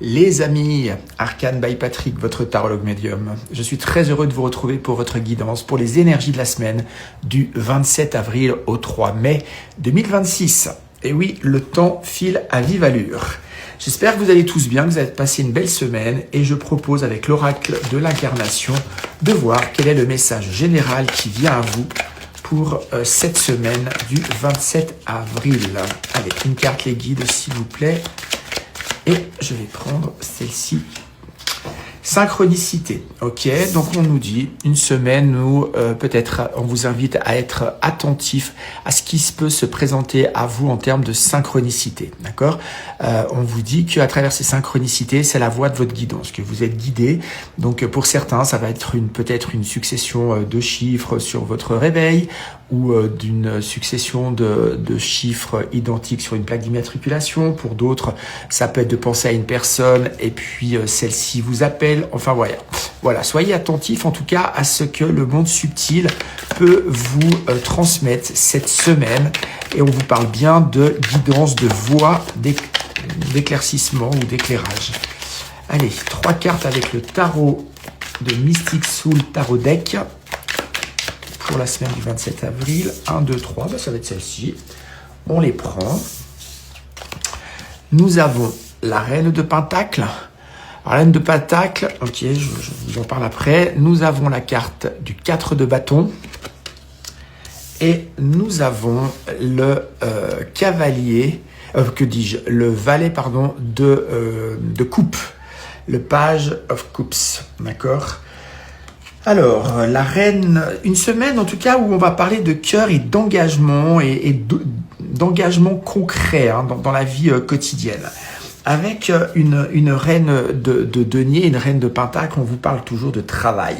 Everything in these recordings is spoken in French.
Les amis, Arcane by Patrick, votre tarologue médium. Je suis très heureux de vous retrouver pour votre guidance, pour les énergies de la semaine du 27 avril au 3 mai 2026. Et oui, le temps file à vive allure. J'espère que vous allez tous bien, que vous avez passé une belle semaine et je propose avec l'oracle de l'incarnation de voir quel est le message général qui vient à vous pour cette semaine du 27 avril. Allez, une carte les guides s'il vous plaît. Et je vais prendre celle-ci. Synchronicité. Ok, donc on nous dit une semaine où peut-être on vous invite à être attentif à ce qui peut se présenter à vous en termes de synchronicité. D'accord, on vous dit qu'à travers ces synchronicités, c'est la voie de votre guidance, que vous êtes guidé. Donc pour certains, ça va être peut-être une succession de chiffres sur votre réveil ou d'une succession de chiffres identiques sur une plaque d'immatriculation. Pour d'autres, ça peut être de penser à une personne et puis celle-ci vous appelle. Enfin voilà, soyez attentifs en tout cas à ce que le monde subtil peut vous transmettre cette semaine. Et on vous parle bien de guidance, de voie, d'éclaircissement ou d'éclairage. Allez, 3 cartes avec le tarot de Mystic Soul Tarot Deck. Pour la semaine du 27 avril, 1, 2, 3, ben ça va être celle-ci. On les prend. Nous avons la reine de Pentacle. Alors, la reine de Pentacle, ok, je vous en parle après. Nous avons la carte du 4 de bâton. Et nous avons le cavalier, le valet, pardon, de coupe. Le page of cups, d'accord ? Alors, la reine, une semaine en tout cas où on va parler de cœur et d'engagement et d'engagement concret dans la vie quotidienne. Avec une reine de denier, une reine de pentacle, on vous parle toujours de travail.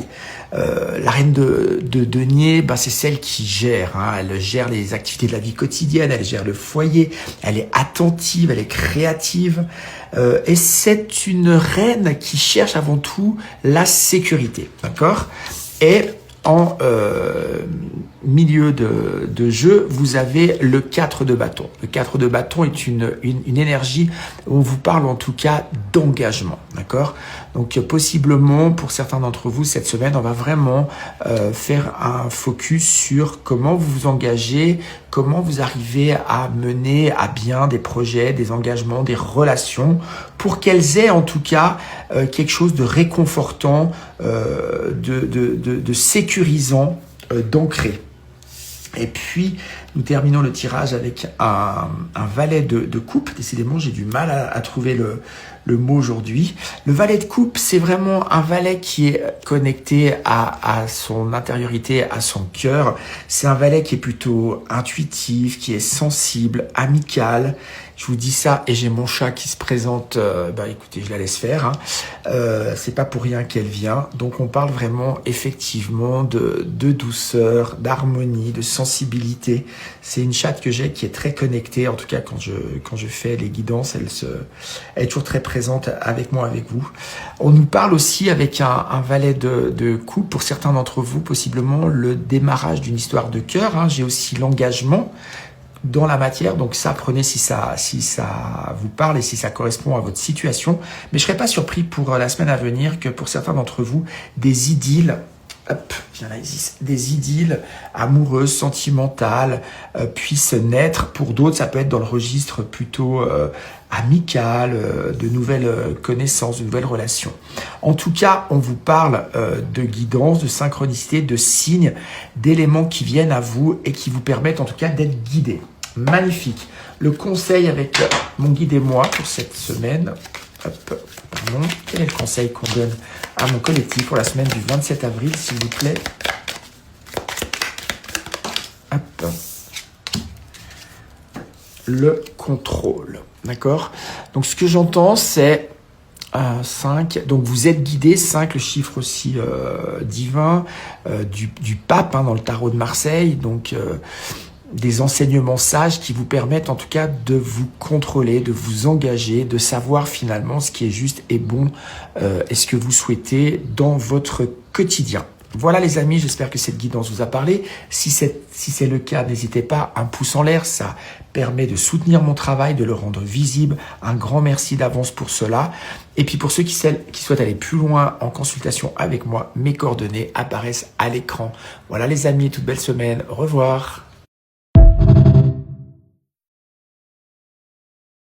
La reine de denier, c'est celle qui gère. Elle gère les activités de la vie quotidienne, elle gère le foyer, elle est attentive, elle est créative. Et c'est une reine qui cherche avant tout la sécurité. D'accord ? Et en milieu de jeu, vous avez le 4 de bâton. Le 4 de bâton est une énergie où on vous parle en tout cas d'engagement. D'accord ? Donc possiblement, pour certains d'entre vous, cette semaine, on va vraiment faire un focus sur comment vous vous engagez, comment vous arrivez à mener à bien des projets, des engagements, des relations, pour qu'elles aient en tout cas quelque chose de réconfortant, de sécurisant, d'ancré. Et puis, nous terminons le tirage avec un valet de coupe. Décidément, j'ai du mal à trouver le mot aujourd'hui. Le valet de coupe, c'est vraiment un valet qui est connecté à son intériorité, à son cœur. C'est un valet qui est plutôt intuitif, qui est sensible, amical. Je vous dis ça et j'ai mon chat qui se présente. Écoutez, je la laisse faire. C'est pas pour rien qu'elle vient. Donc, on parle vraiment effectivement de douceur, d'harmonie, de sensibilité. C'est une chatte que j'ai qui est très connectée. En tout cas, quand je fais les guidances, elle est toujours très présente avec moi, avec vous. On nous parle aussi avec un valet de coupe. Pour certains d'entre vous, possiblement le démarrage d'une histoire de cœur. J'ai aussi l'engagement dans la matière, donc ça, prenez si ça vous parle et si ça correspond à votre situation. Mais je ne serais pas surpris pour la semaine à venir que pour certains d'entre vous, des idylles, des idylles amoureuses, sentimentales, puissent naître. Pour d'autres, ça peut être dans le registre plutôt amical, de nouvelles connaissances, de nouvelles relations. En tout cas, on vous parle de guidance, de synchronicité, de signes, d'éléments qui viennent à vous et qui vous permettent en tout cas d'être guidés. Magnifique. Le conseil avec mon guide et moi pour cette semaine. Quel est le conseil qu'on donne à mon collectif pour la semaine du 27 avril, s'il vous plaît? Le contrôle. D'accord? Donc, ce que j'entends, c'est 5. Donc, vous êtes guidé. 5, le chiffre aussi divin du pape dans le tarot de Marseille. Donc, des enseignements sages qui vous permettent en tout cas de vous contrôler, de vous engager, de savoir finalement ce qui est juste et bon et ce que vous souhaitez dans votre quotidien. Voilà les amis, j'espère que cette guidance vous a parlé. Si c'est le cas, n'hésitez pas, un pouce en l'air, ça permet de soutenir mon travail, de le rendre visible. Un grand merci d'avance pour cela. Et puis pour ceux qui souhaitent aller plus loin en consultation avec moi, mes coordonnées apparaissent à l'écran. Voilà les amis, toute belle semaine, au revoir.